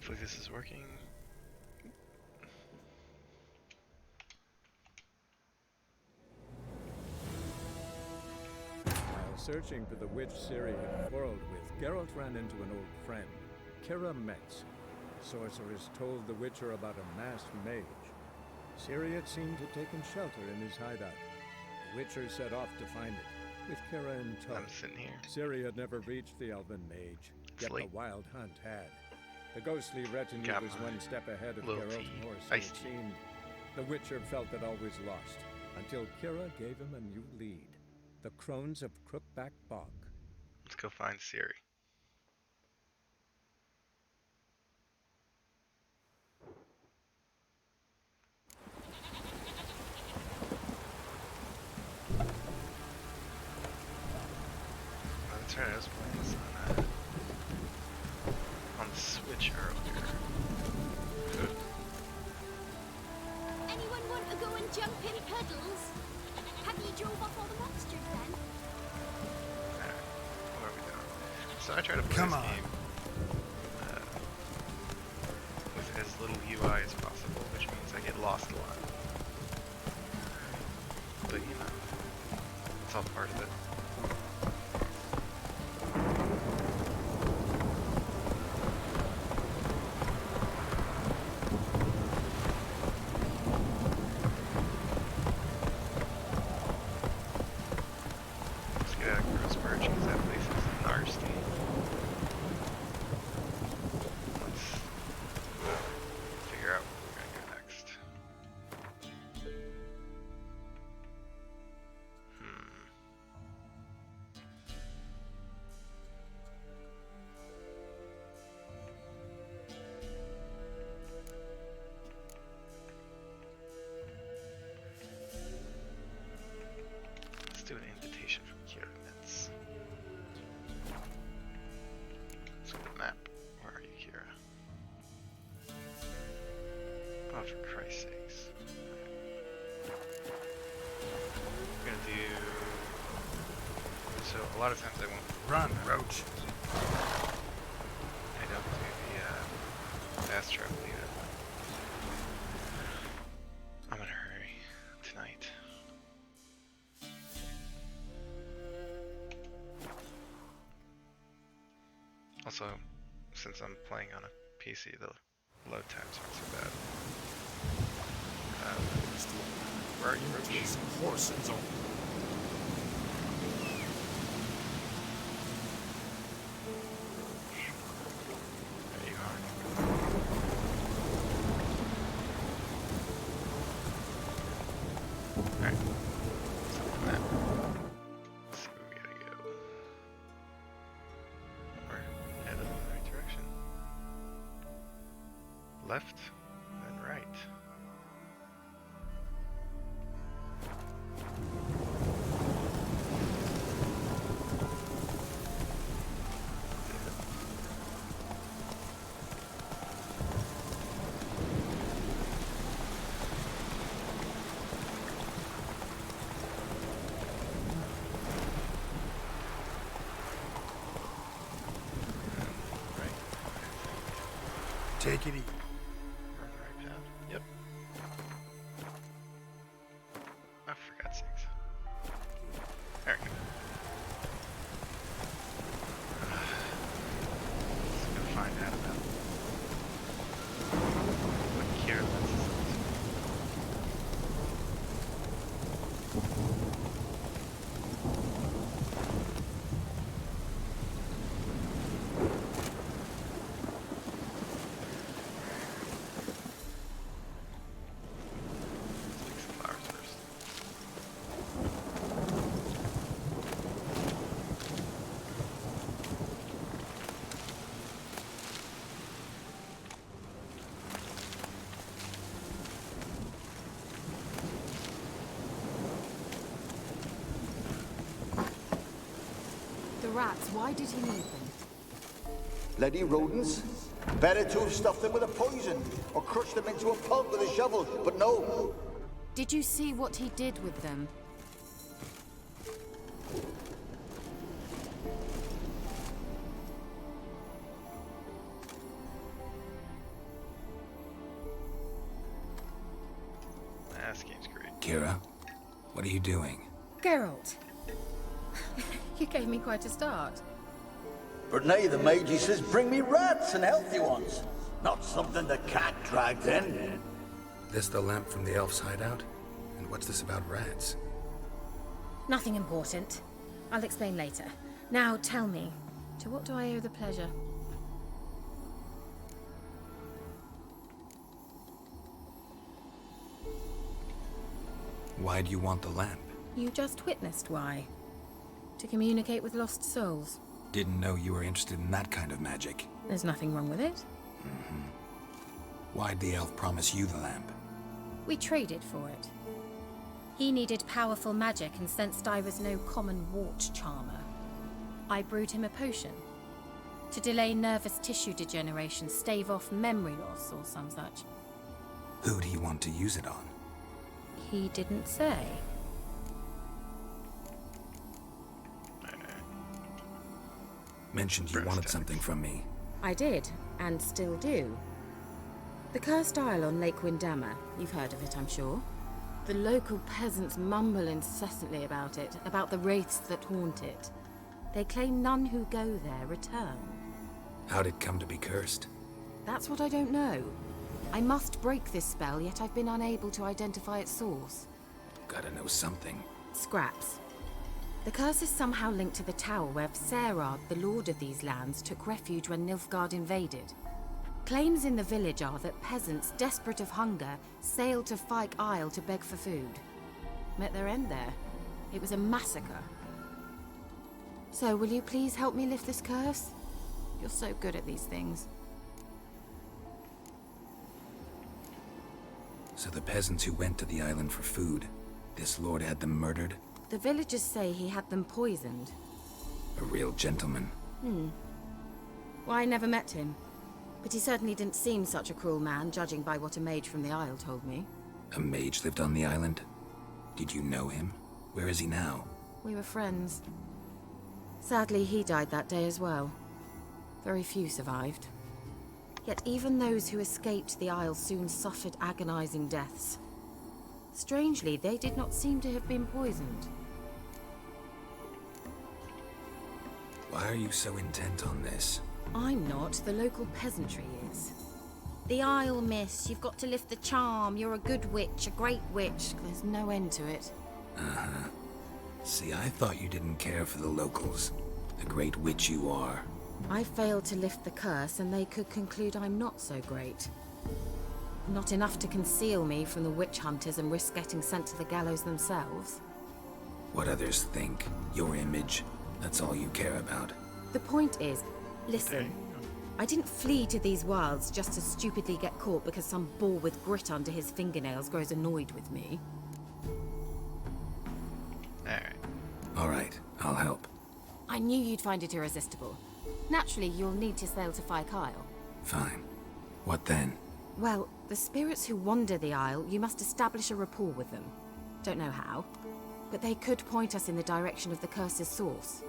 Hopefully this is working. While searching for the witch Ciri had quarreled with, Geralt ran into an old friend, Kira Metz. Sorcerers told the Witcher about a masked mage. Ciri had seemed to have taken shelter in his hideout. The Witcher set off to find it, with Kira in tow. I'm sitting here. Ciri had never reached the elven mage, yet the wild hunt had. The ghostly retinue was one step ahead of Geralt's horse, so it seemed. The Witcher felt it always lost, until Kira gave him a new lead. The Crones of Crookback Bog. Let's go find Ciri. That's right, I was playing this on the Switch earlier. Anyone want to go and jump in puddles? Have you drove off all the monsters then? Alright, what are we doing? So I try to play this game with as little UI as possible, which means I get lost a lot. But you know, it's all part of it. Let's do an invitation from Kira Metz. Let's go to the map. Where are you, Kira? Oh, for Christ's sakes. We're gonna do... So, a lot of times I won't... Run, Roach! I don't do the fast travel either. I'm in a hurry tonight. Also, since I'm playing on a PC, the load times aren't so bad. Where are you, Roach? Horses on. There you are. Alright. Let's look at the map. Let's see where we gotta go. We're headed in the right direction. Left, then right. Take it easy. We're on the right path. Yep. Oh, for God's sakes. There we go. Just gonna find out about what Kira Metz is up to. Let's pick some flowers first. The rats, why did he need them? Bloody rodents. Better to have stuffed them with a poison, or crushed them into a pulp with a shovel, but no. Did you see what he did with them? What are you doing? Geralt. You gave me quite a start. But now the mage says bring me rats and healthy ones. Not something the cat dragged in. This the lamp from the elf's hideout? And what's this about rats? Nothing important. I'll explain later. Now tell me, to what do I owe the pleasure? Why do you want the lamp? You just witnessed why. To communicate with lost souls. Didn't know you were interested in that kind of magic. There's nothing wrong with it. Why'd the elf promise you the lamp? We traded for it. He needed powerful magic and sensed I was no common wart charmer. I brewed him a potion. To delay nervous tissue degeneration, stave off memory loss or some such. Who'd he want to use it on? He didn't say. Mentioned you wanted something from me. I did, and still do. The Cursed Isle on Lake Windammer. You've heard of it, I'm sure. The local peasants mumble incessantly about it, about the wraiths that haunt it. They claim none who go there return. How'd it come to be cursed? That's what I don't know. I must break this spell, yet I've been unable to identify its source. Gotta know something. Scraps. The curse is somehow linked to the tower where Serard, the lord of these lands, took refuge when Nilfgaard invaded. Claims in the village are that peasants, desperate of hunger, sailed to Fyke Isle to beg for food. Met their end there. It was a massacre. So, will you please help me lift this curse? You're so good at these things. So the peasants who went to the island for food, this lord had them murdered? The villagers say he had them poisoned. A real gentleman. Well, I never met him. But he certainly didn't seem such a cruel man, judging by what a mage from the Isle told me. A mage lived on the island? Did you know him? Where is he now? We were friends. Sadly, he died that day as well. Very few survived. Yet even those who escaped the Isle soon suffered agonizing deaths. Strangely, they did not seem to have been poisoned. Why are you so intent on this? I'm not, the local peasantry is. The Isle, miss, you've got to lift the charm. You're a good witch, a great witch. There's no end to it. See, I thought you didn't care for the locals. The great witch you are. I failed to lift the curse, and they could conclude I'm not so great. Not enough to conceal me from the witch hunters and risk getting sent to the gallows themselves. What others think, your image, that's all you care about. The point is, listen, I didn't flee to these wilds just to stupidly get caught because some boar with grit under his fingernails grows annoyed with me. Alright, I'll help. I knew you'd find it irresistible. Naturally, you'll need to sail to Fyke Isle. Fine. What then? Well, the spirits who wander the Isle, you must establish a rapport with them. Don't know how, but they could point us in the direction of the curse's source.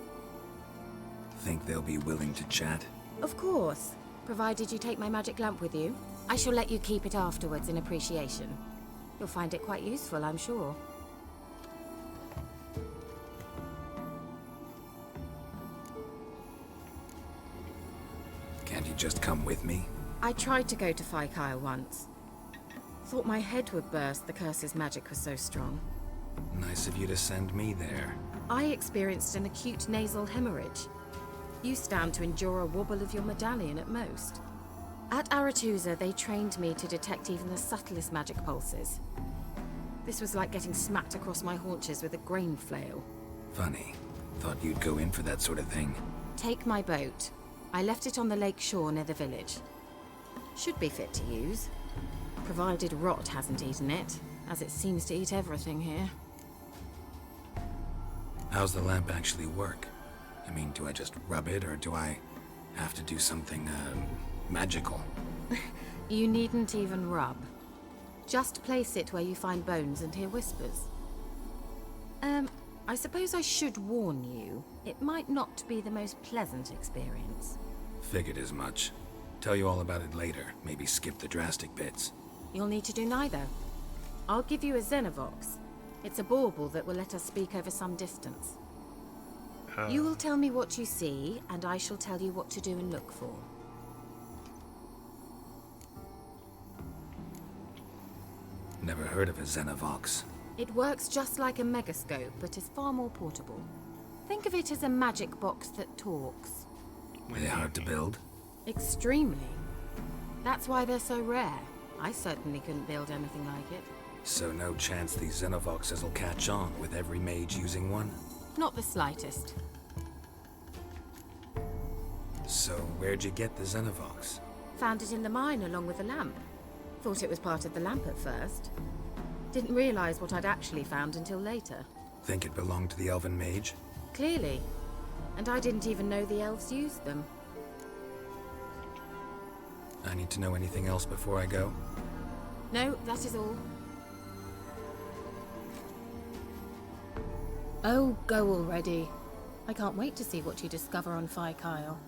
Think they'll be willing to chat? Of course, provided you take my magic lamp with you. I shall let you keep it afterwards in appreciation. You'll find it quite useful, I'm sure. Can't you just come with me? I tried to go to Fyke Isle once. Thought my head would burst, the curse's magic was so strong. Nice of you to send me there. I experienced an acute nasal hemorrhage. You stand to endure a wobble of your medallion at most. At Aretusa, they trained me to detect even the subtlest magic pulses. This was like getting smacked across my haunches with a grain flail. Funny. Thought you'd go in for that sort of thing. Take my boat. I left it on the lake shore near the village. Should be fit to use. Provided rot hasn't eaten it, as it seems to eat everything here. How's the lamp actually work? I mean, do I just rub it, or do I have to do something, magical? You needn't even rub. Just place it where you find bones and hear whispers. I suppose I should warn you. It might not be the most pleasant experience. Figured as much. Tell you all about it later. Maybe skip the drastic bits. You'll need to do neither. I'll give you a Xenovox. It's a bauble that will let us speak over some distance. Uh, You will tell me what you see, and I shall tell you what to do and look for. Never heard of a Xenovox. It works just like a megascope, but is far more portable. Think of it as a magic box that talks. Are they hard to build? Extremely. That's why they're so rare. I certainly couldn't build anything like it. So no chance these Xenovoxes will catch on with every mage using one? Not the slightest. So where'd you get the Xenovox? Found it in the mine along with the lamp. Thought it was part of the lamp at first. Didn't realize what I'd actually found until later. Think it belonged to the elven mage? Clearly. And I didn't even know the elves used them. I need to know anything else before I go? No, that is all. Oh, go already. I can't wait to see what you discover on Phi Kyle.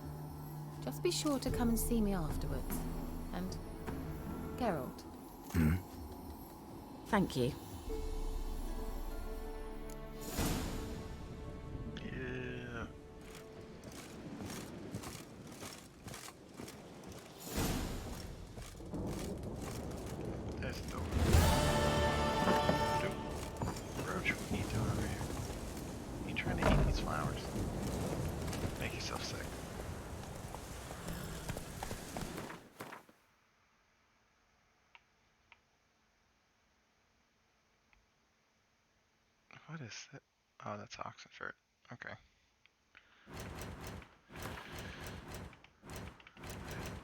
Just be sure to come and see me afterwards. And Geralt. Thank you. Yeah. There's the door. Dude, Roach, what are you doing over here? You trying to eat these flowers? Make yourself sick. What is that? Oh, that's Oxenfurt. Okay.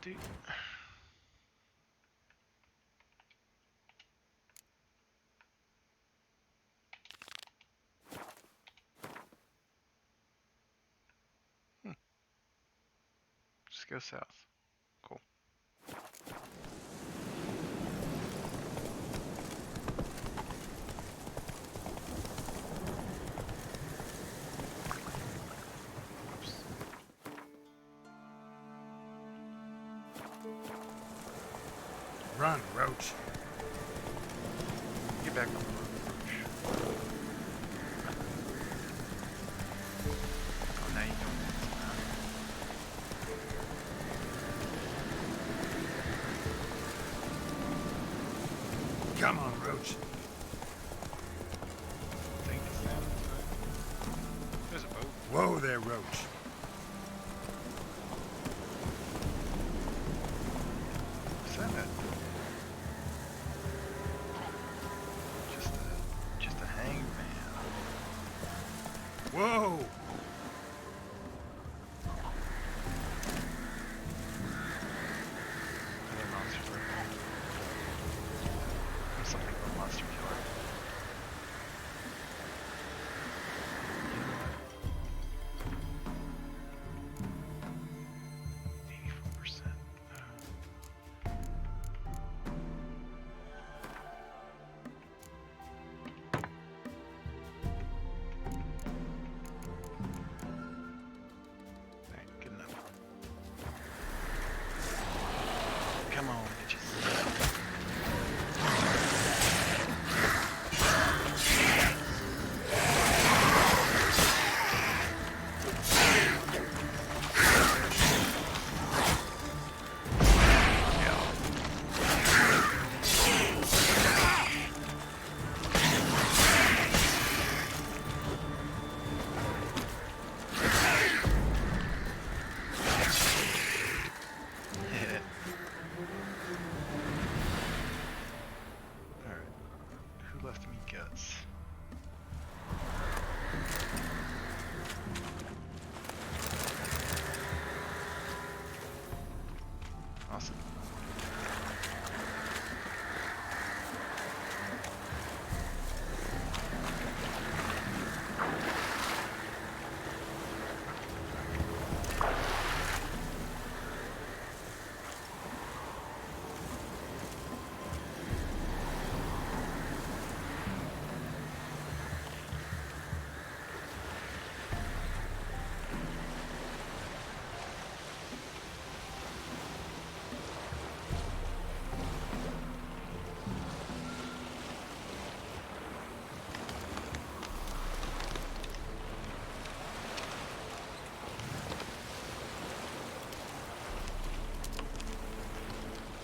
Dude. Just go south. Cool. Oops. Run, Roach. Get back on the road, Roach. Oh, now you don't want to now. Come on, Roach. Take this down this way. There's a boat. Whoa there, Roach. What's that? Just a hangman. Whoa! Another monster right there. I'm something of a monster killer. You know what?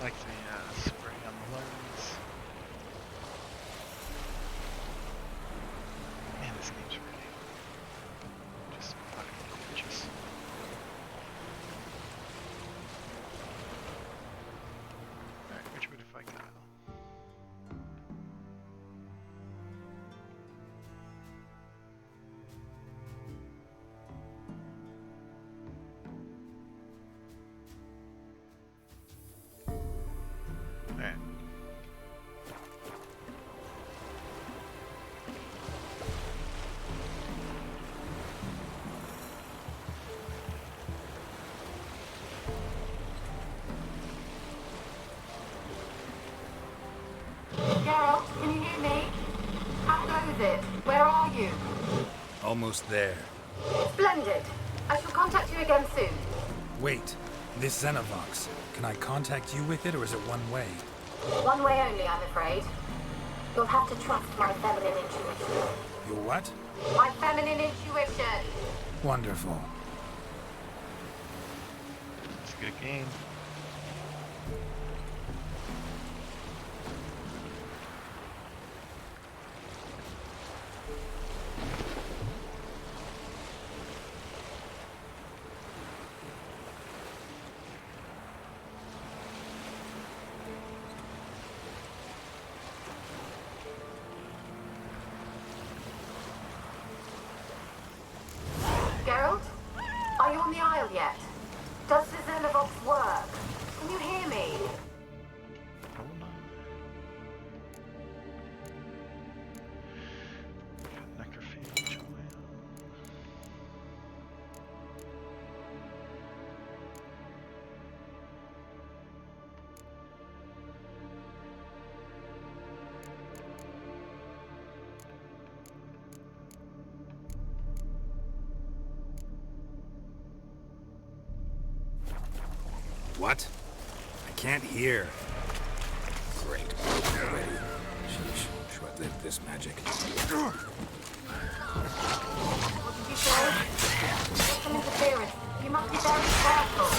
like the spray on the lens. Man, this game's pretty. Just fucking gorgeous. Alright, which way to fight Kyle? Alright. Geralt, can you hear me? How goes it? Where are you? Almost there. Splendid. I shall contact you again soon. Wait, this Xenovox. Can I contact you with it, or is it one way? One way only, I'm afraid. You'll have to trust my feminine intuition. Your what? My feminine intuition! Wonderful. It's a good game. Geralt? Are you on the Isle yet? Does the Xenovox work? Can you hear me? Hold on. Got necrophage on my own. What? I can't hear. Great. Already. Sheesh. Short-lived this magic. What did you say? There's some interference. You must be very careful.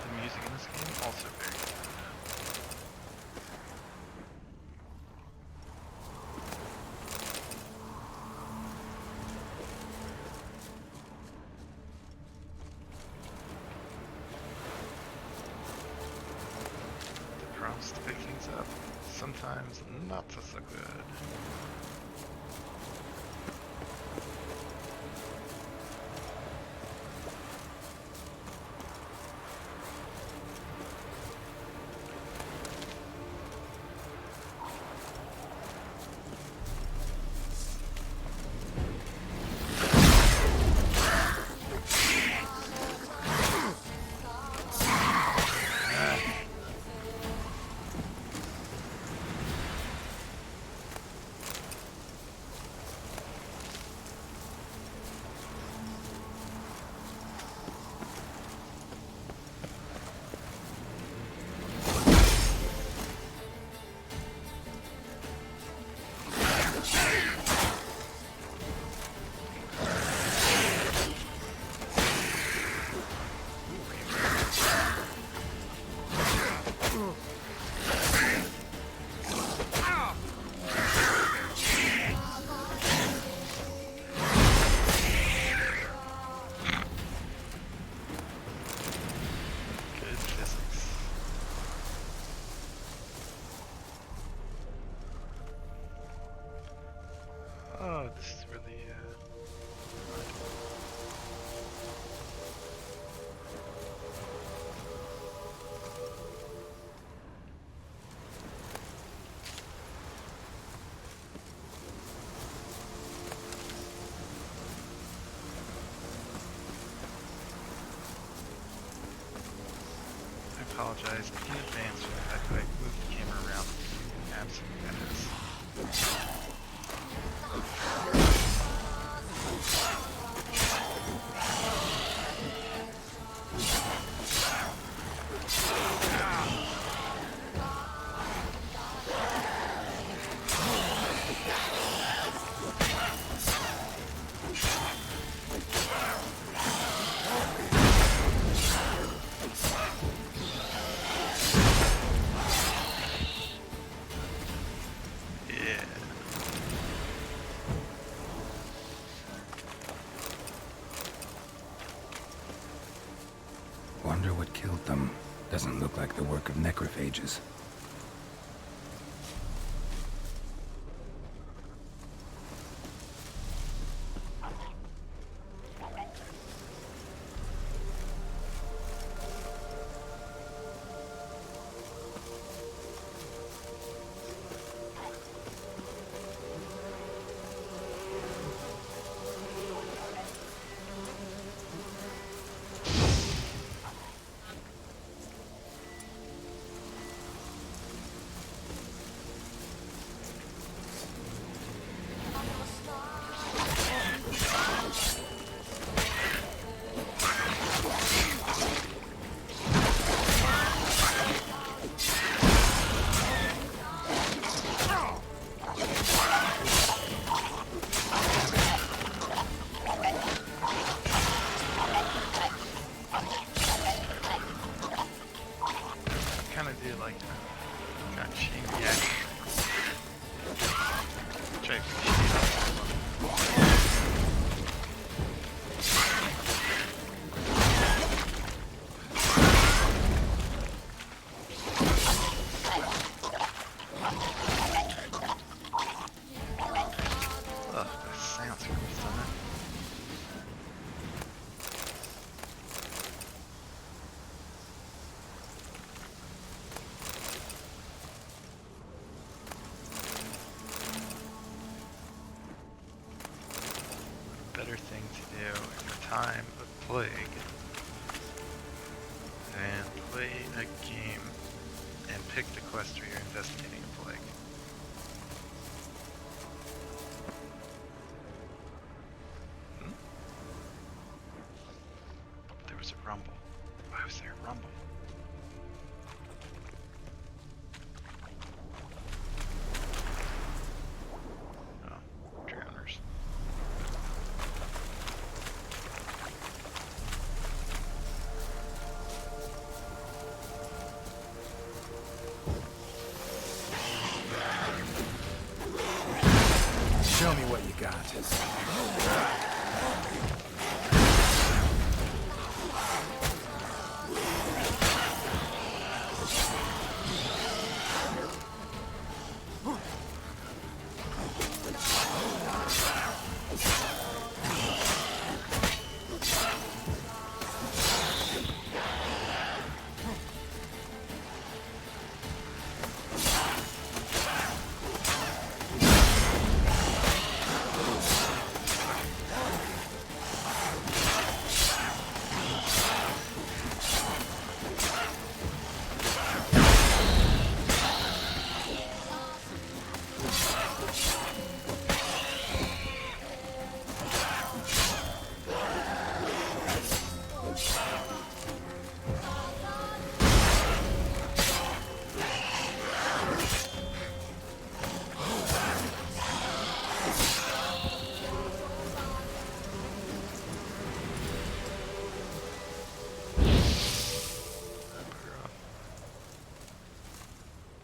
The music in this game also very good. The prompts to pick things up, sometimes not so good. apologize in advance for the fact that I moved the camera around. Absolute menace. Yeah. Wonder what killed them. Doesn't look like the work of necrophages. Kind of do like that chain reaction. Which I appreciate. Ugh, that sounds gross, doesn't it? Better thing to do in the time of plague than play a game and pick the quest where you're investigating a plague. Hmm? There was a rumble. Why was there a rumble? Oh, drowners. Show me what you got.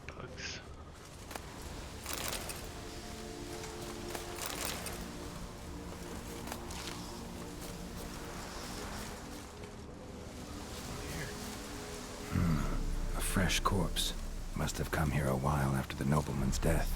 Bugs. A fresh corpse. Must have come here a while after the nobleman's death.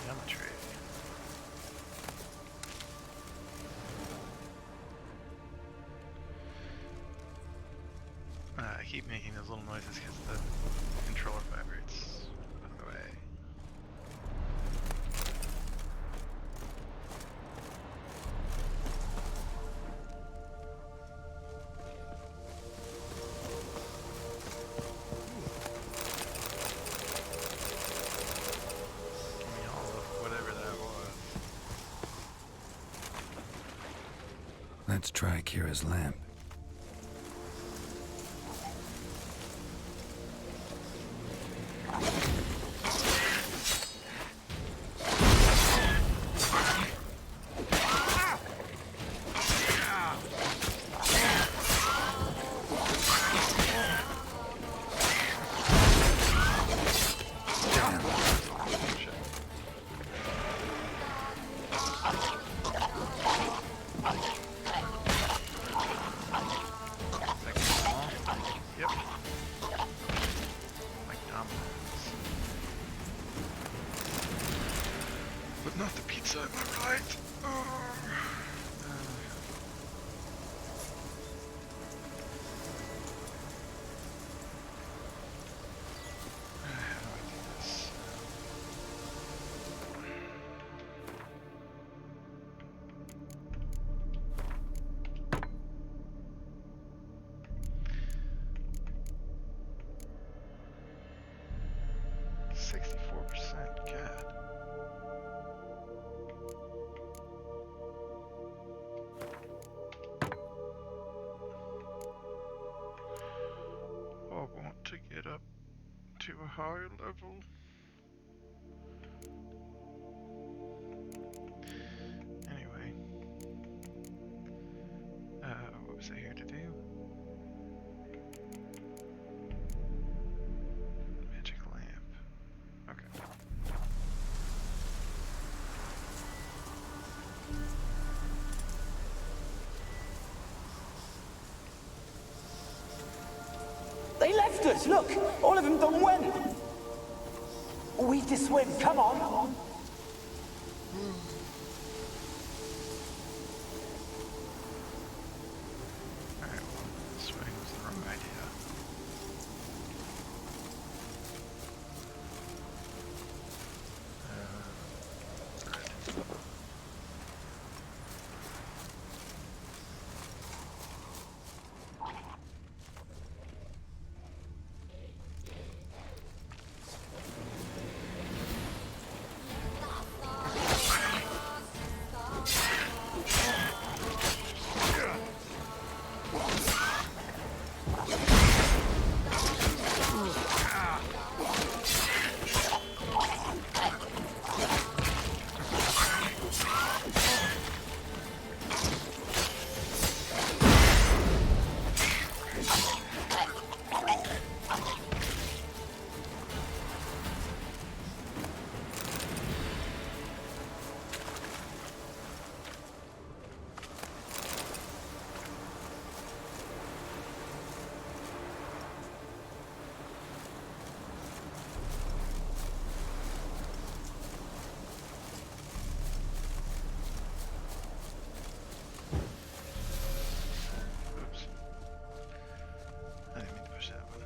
Geometry. I keep making those little noises because the controller vibrates. By the way. Give me all of whatever that was. Let's try Kira's lamp. Yep. Like dominoes. But not the pizza, am I right? How do I do this? 64%, God. I want to get up to a higher level. Anyway. What was I here to do? Magic lamp. Okay. They left us, look! All of them done went! We to swim, come on! Alright, well, swimming was the wrong idea. Good. Oops. I didn't mean to push that one.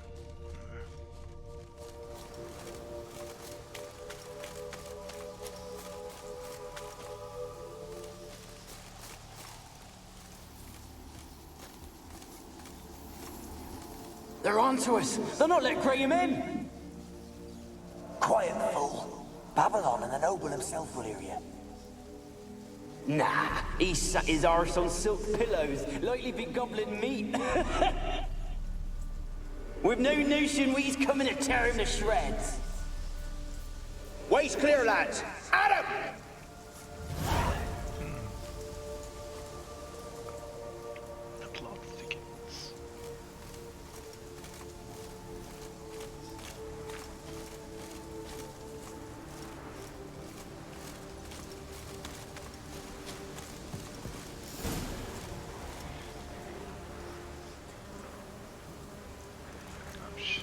They're on to us! They'll not let Graham in! Quiet, fool. Babylon and the noble himself will hear you. Nah, he sat his arse on silk pillows, likely be gobbling meat. We've no notion we's coming to tear him to shreds. Waist clear, lads. Adam! The plot thickens. Oh shit.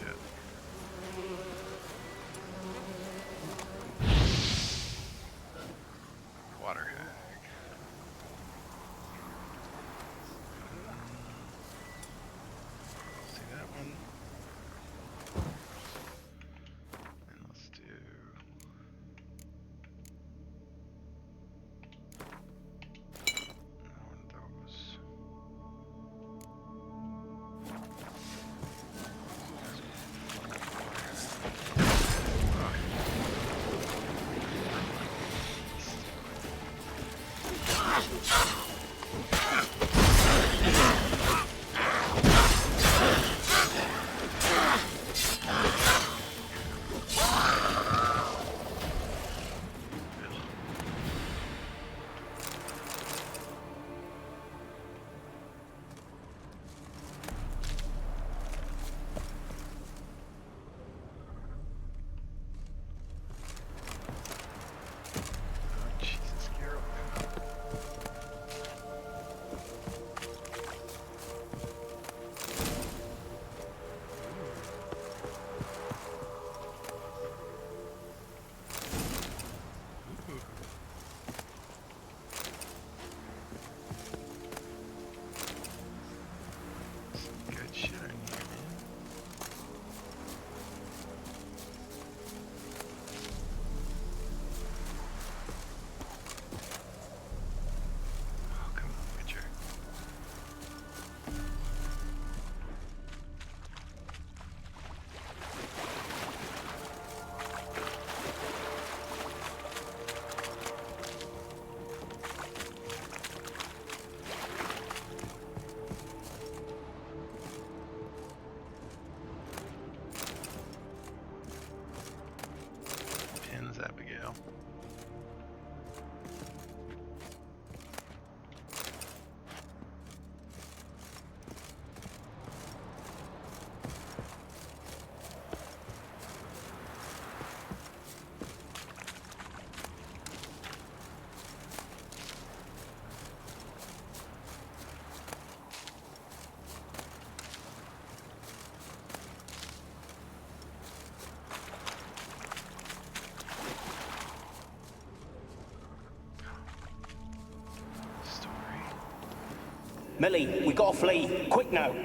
Millie, we gotta flee. Quick now.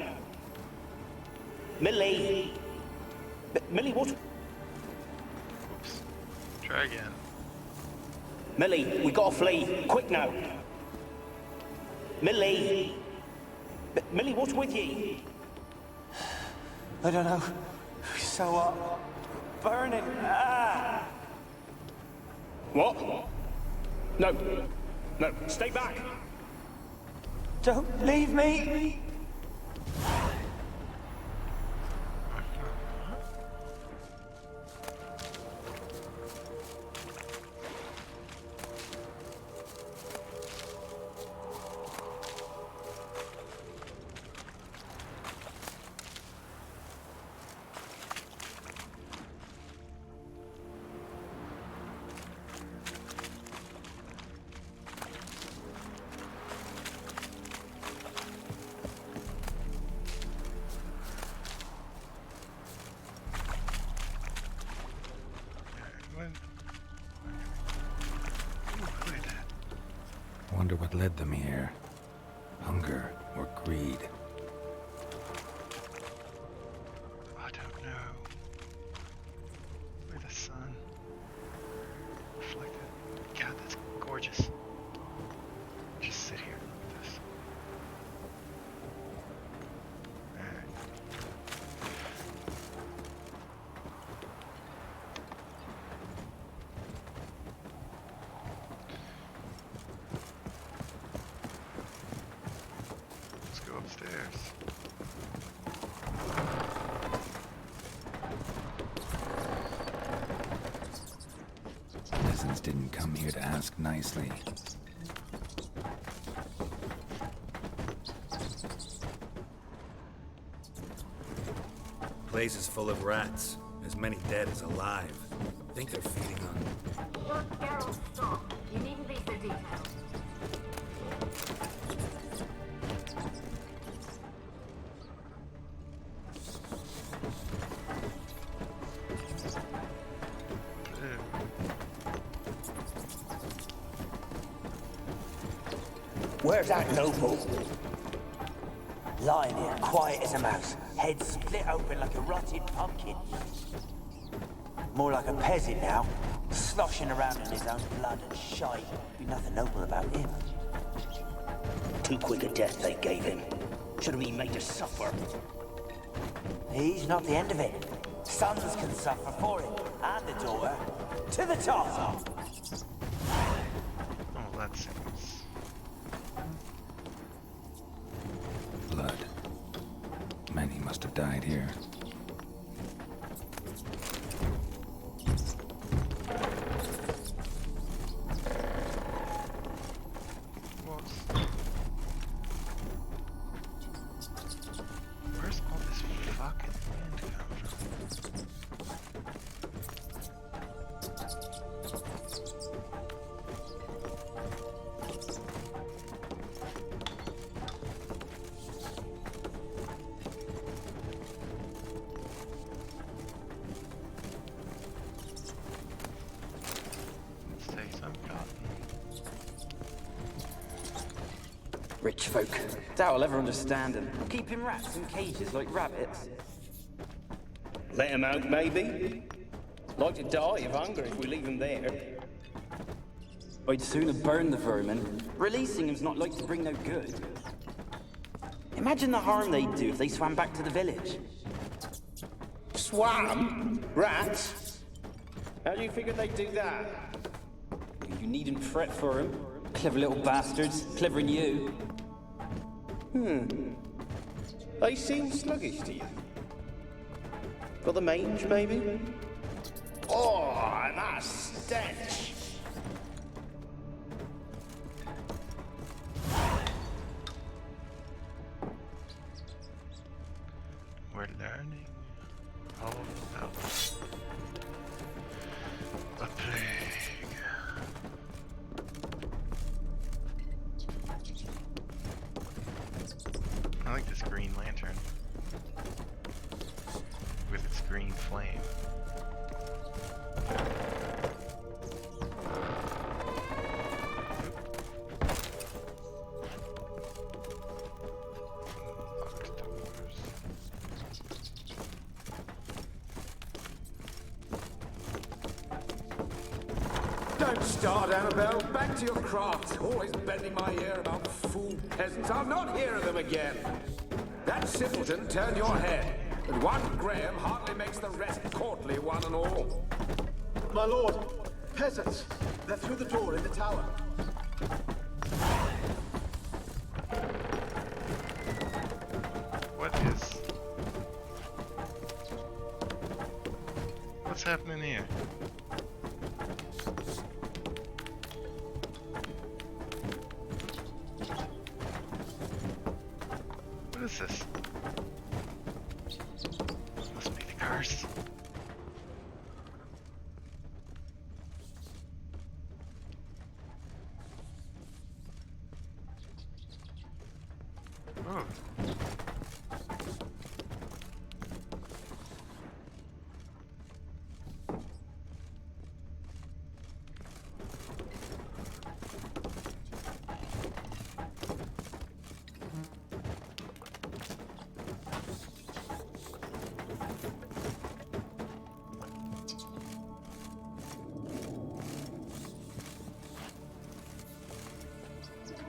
Millie. Millie, what? Oops. Try again. Millie, we gotta flee. Quick now. Millie. Millie, what's with you? I don't know. So hot. Burning. Ah. What? No. No, stay back. Don't leave me. Look at that. Wonder what led them here. Hunger or greed? I don't know. Look at the sun. Reflected. God, that's gorgeous. Just sit here. Look at this. Alright. Let's go upstairs. Peasants didn't come here to ask nicely. Place is full of rats. As many dead as alive. I think they're feeding on... Look, Geralt, stop. You needn't be so detailed. Where's that noble? Lying here, quiet as a mouse, head split open like a rotted pumpkin. More like a peasant now, sloshing around in his own blood and shite. Be nothing noble about him. Too quick a death they gave him. Should have been made to suffer. He's not the end of it. Sons can suffer for it, and the daughter. To the top! Oh, that seems... Blood. Many must have died here. Where's all this fucking wind coming from? Let's take some cotton. Rich folk. Doubt I'll ever understand them. Keeping rats in cages like rabbits. Let him out, maybe? Like to die of hunger if we leave him there. I'd sooner burn the vermin. Releasing him's not like to bring no good. Imagine the harm they'd do if they swam back to the village. Swam? Rats? How do you figure they'd do that? You needn't fret for him. Clever little bastards. Clever than you. They seem sluggish to you. Got the mange, maybe? Oh, that stench! We're learning all about a plague. I like this green lantern with its green flame. Don't start, Annabelle. Back to your craft. Always bending my ear about fool peasants. I'll not hear of them again. That simpleton turned your head. But one Graham hardly makes the rest courtly, one and all. My lord, peasants. They're through the door in the tower. What's happening here? What is this? Must be the curse. Oh.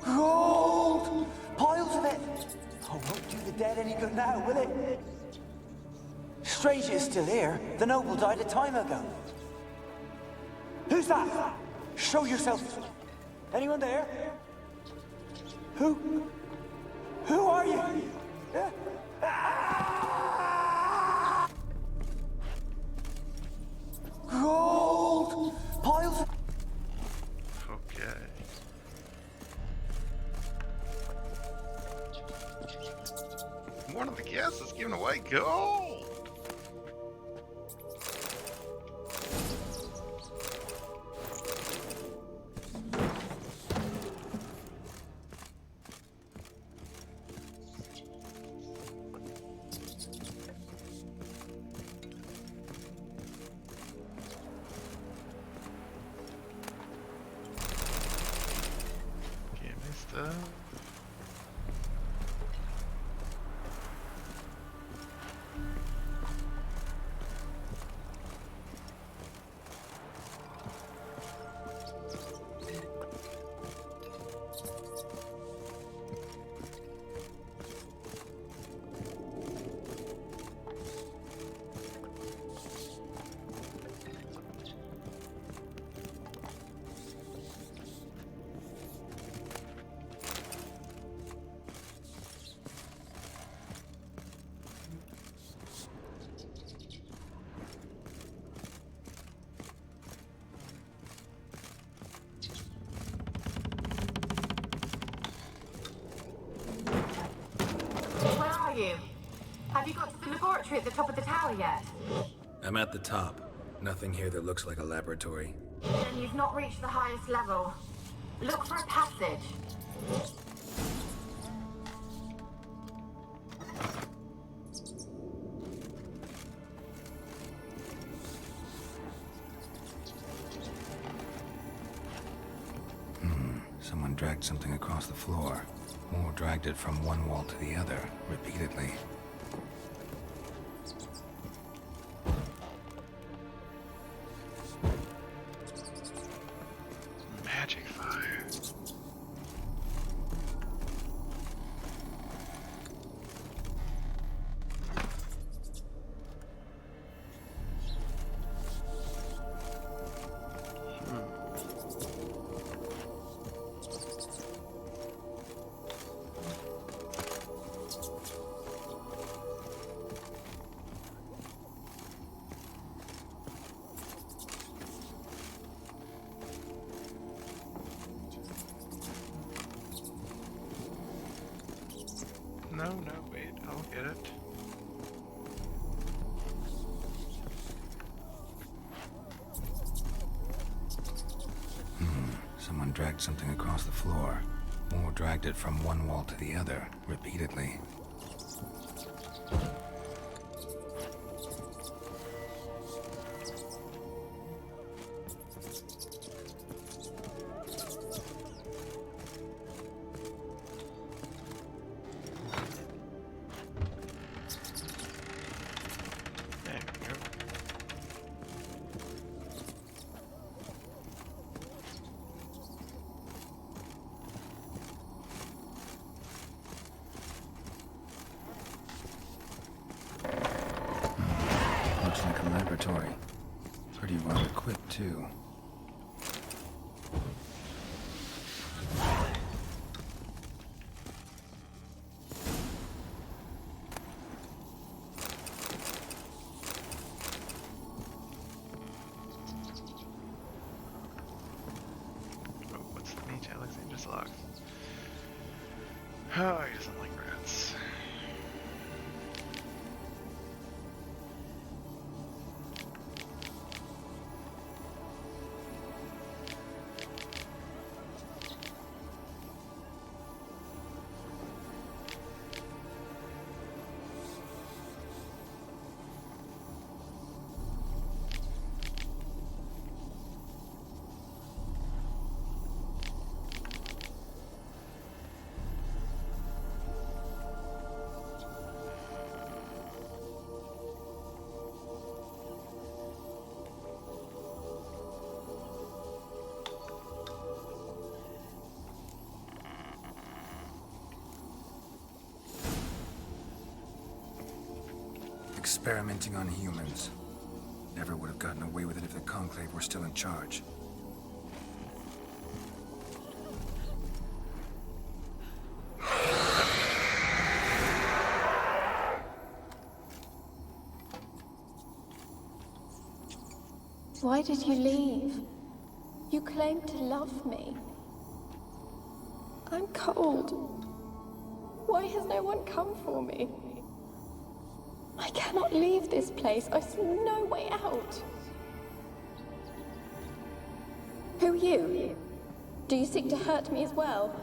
Gold! Piles of it! Oh, won't do the dead any good now, will it? Strange it's still here. The noble died a time ago. Who's that? Show yourself. Anyone there? Who? Who are you? Gold! Piles of... Okay. One of the guests is giving away gold. Give me stuff. Where are you? Have you got to the laboratory at the top of the tower yet? I'm at the top. Nothing here that looks like a laboratory. Then you've not reached the highest level. Look for a passage. Someone dragged something across the floor. Or dragged it from one wall to the other, repeatedly. Magic fire. No, wait, I'll get it. Someone dragged something across the floor. Or dragged it from one wall to the other, repeatedly. There we go. Pretty well equipped, too. Oh, what's the mage Alexander's logs? Oh, he doesn't like rats. Experimenting on humans. Never would have gotten away with it if the Conclave were still in charge. Why did you leave? You claimed to love me. I'm cold. Why has no one come for me? I cannot leave this place. I see no way out. Who are you? Do you seek to hurt me as well?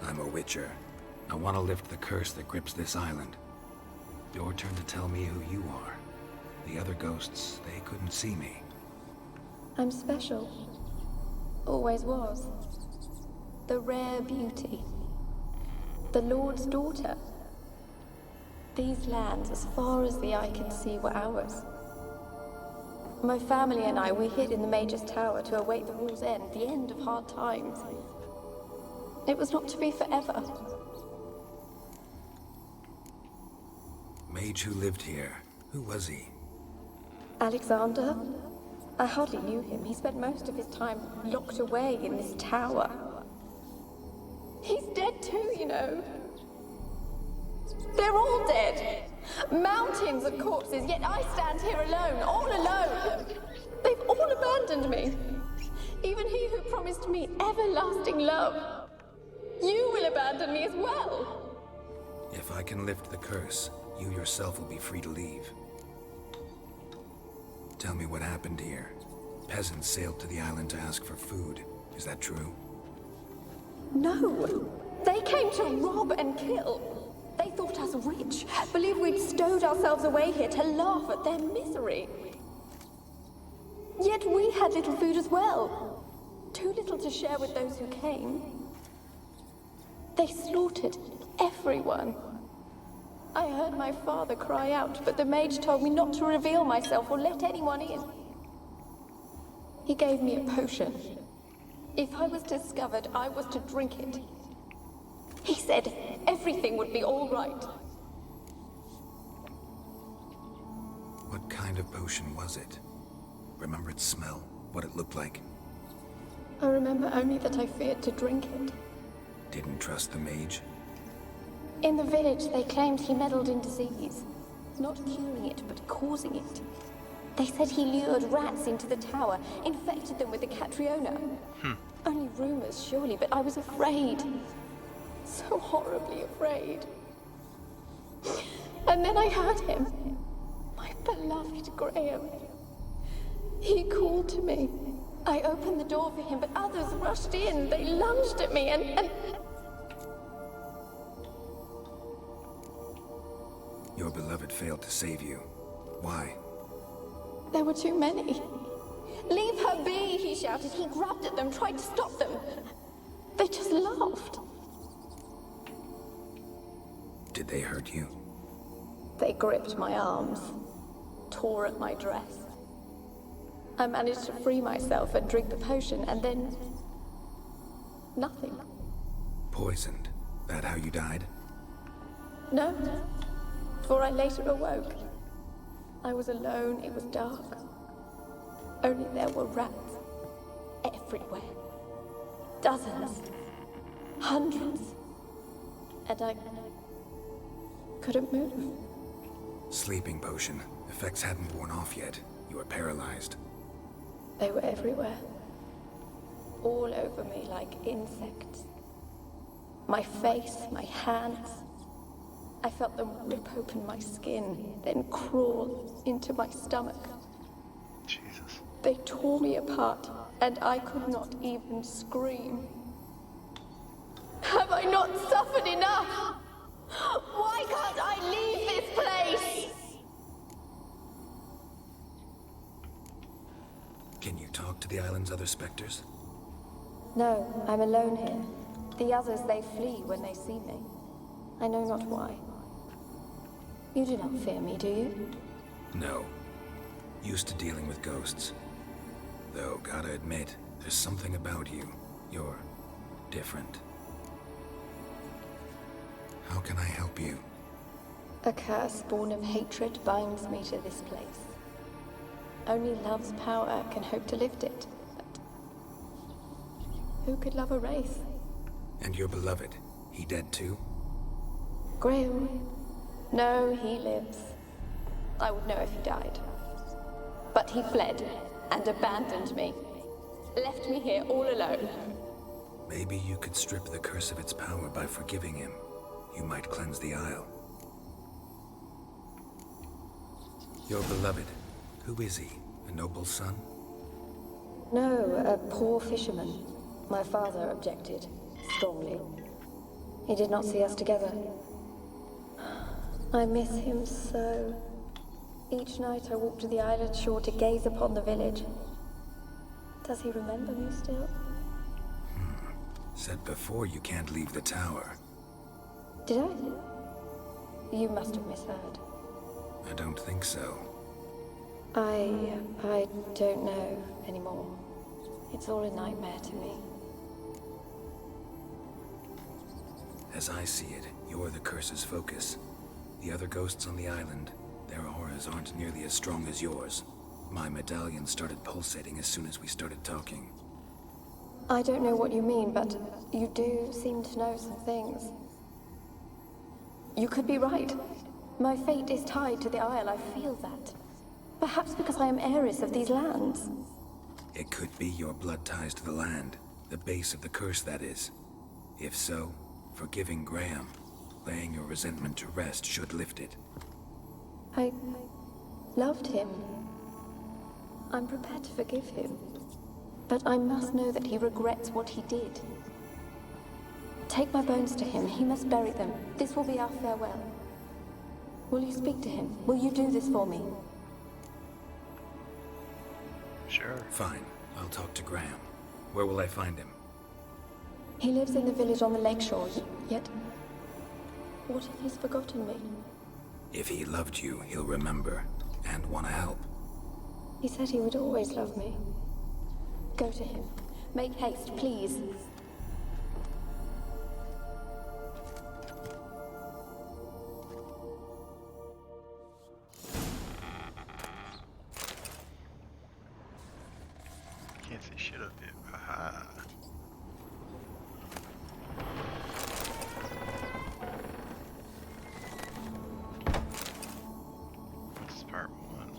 I'm a Witcher. I want to lift the curse that grips this island. Your turn to tell me who you are. The other ghosts, they couldn't see me. I'm special. Always was. The rare beauty. The Lord's daughter. These lands, as far as the eye can see, were ours. My family and I, we hid in the Mage's Tower to await the war's end, the end of hard times. It was not to be forever. Mage who lived here. Who was he? Alexander? I hardly knew him. He spent most of his time locked away in this tower. He's dead too, you know. They're all dead. Mountains of corpses, yet I stand here alone, all alone. They've all abandoned me. Even he who promised me everlasting love. You will abandon me as well. If I can lift the curse, you yourself will be free to leave. Tell me what happened here. Peasants sailed to the island to ask for food. Is that true? No. They came to rob and kill. They thought us rich, believed we'd stowed ourselves away here to laugh at their misery. Yet we had little food as well. Too little to share with those who came. They slaughtered everyone. I heard my father cry out, but the mage told me not to reveal myself or let anyone in. He gave me a potion. If I was discovered, I was to drink it. He said everything would be all right. What kind of potion was it? Remember its smell? What it looked like? I remember only that I feared to drink it. Didn't trust the mage? In the village, they claimed he meddled in disease. Not curing it, but causing it. They said he lured rats into the tower, infected them with the Catriona. Only rumors, surely, but I was afraid. So horribly afraid. And then I heard him. My beloved Graham. He called to me. I opened the door for him, but others rushed in. They lunged at me and... Your beloved failed to save you. Why? There were too many. Leave her be, he shouted. He grabbed at them, tried to stop them. They just laughed. Did they hurt you? They gripped my arms, tore at my dress. I managed to free myself and drink the potion, and then... nothing. Poisoned? That how you died? No, for I later awoke. I was alone, it was dark. Only there were rats everywhere. Dozens. Hundreds. And I couldn't move. Sleeping potion. Effects hadn't worn off yet. You were paralyzed. They were everywhere. All over me like insects. My face, my hands. I felt them rip open my skin, then crawl into my stomach. Jesus. They tore me apart, and I could not even scream. Have I not suffered enough? Why can't I leave this place? Can you talk to the island's other specters? No, I'm alone here. The others, they flee when they see me. I know not why. You do not fear me, do you? No. Used to dealing with ghosts. Though, gotta admit, there's something about you. You're different. How can I help you? A curse born of hatred binds me to this place. Only love's power can hope to lift it. But who could love a wraith? And your beloved, he dead too? Graham? No, he lives. I would know if he died. But he fled and abandoned me. Left me here all alone. Maybe you could strip the curse of its power by forgiving him. You might cleanse the Isle. Your beloved, who is he? A noble son? No, a poor fisherman. My father objected, strongly. He did not see us together. I miss him so. Each night I walk to the island shore to gaze upon the village. Does he remember me still? Said before you can't leave the tower. Did I? You must have misheard. I don't think so. I don't know anymore. It's all a nightmare to me. As I see it, you're the curse's focus. The other ghosts on the island, their auras aren't nearly as strong as yours. My medallion started pulsating as soon as we started talking. I don't know what you mean, but you do seem to know some things. You could be right. My fate is tied to the Isle, I feel that. Perhaps because I am heiress of these lands. It could be your blood ties to the land, the base of the curse, that is. If so, forgiving Graham, laying your resentment to rest should lift it. I loved him. I'm prepared to forgive him. But I must know that he regrets what he did. Take my bones to him. He must bury them. This will be our farewell. Will you speak to him? Will you do this for me? Sure. Fine. I'll talk to Graham. Where will I find him? He lives in the village on the lakeshore, yet... What if he's forgotten me? If he loved you, he'll remember, and want to help. He said he would always love me. Go to him. Make haste, please. Can't say shit up here. Aha. This is part 1.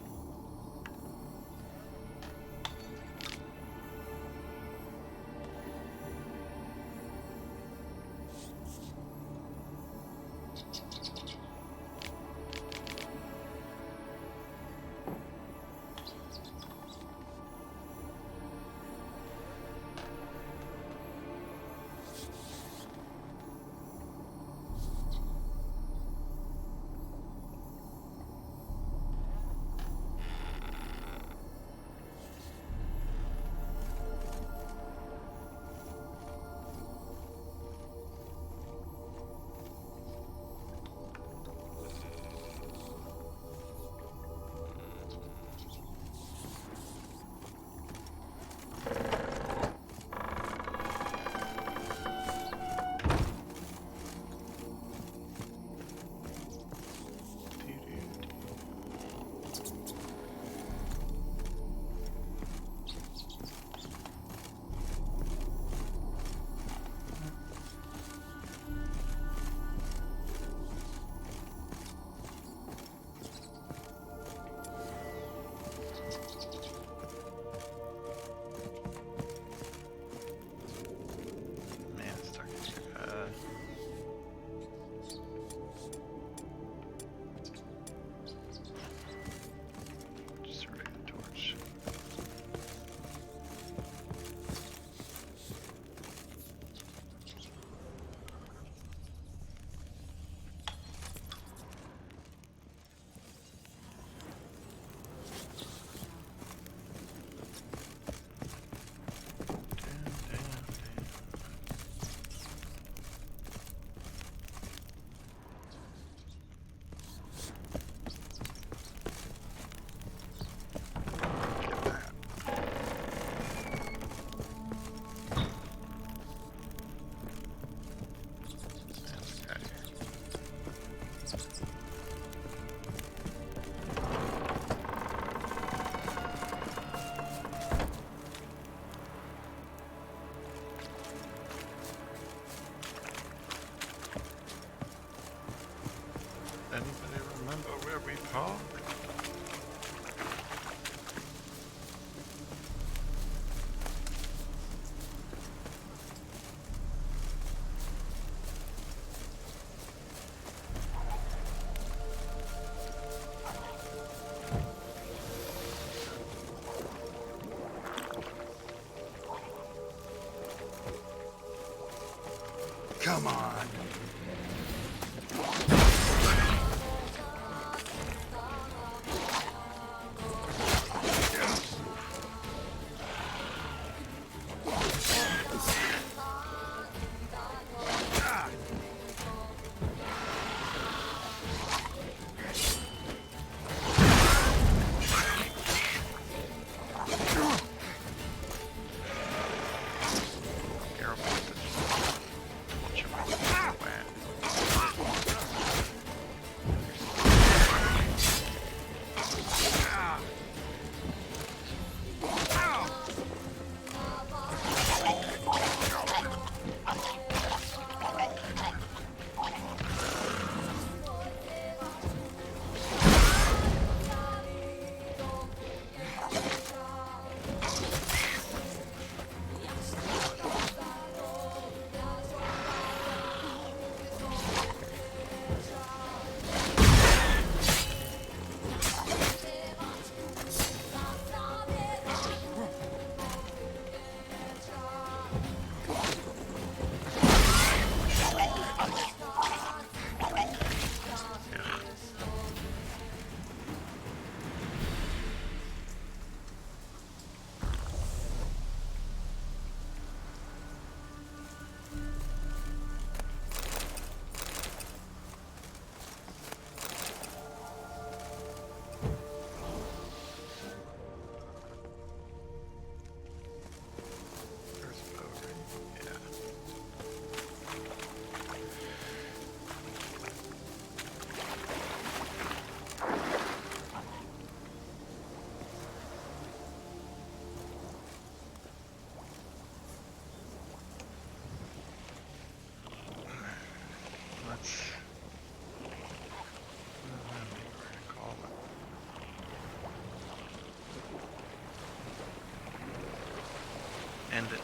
end it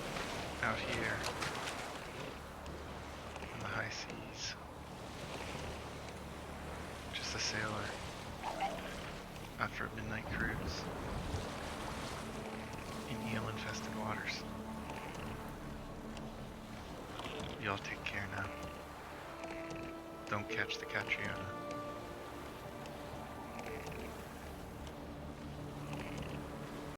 out here in the high seas. Just a sailor after a midnight cruise in eel-infested waters. Y'all take care now. Don't catch the Catriona.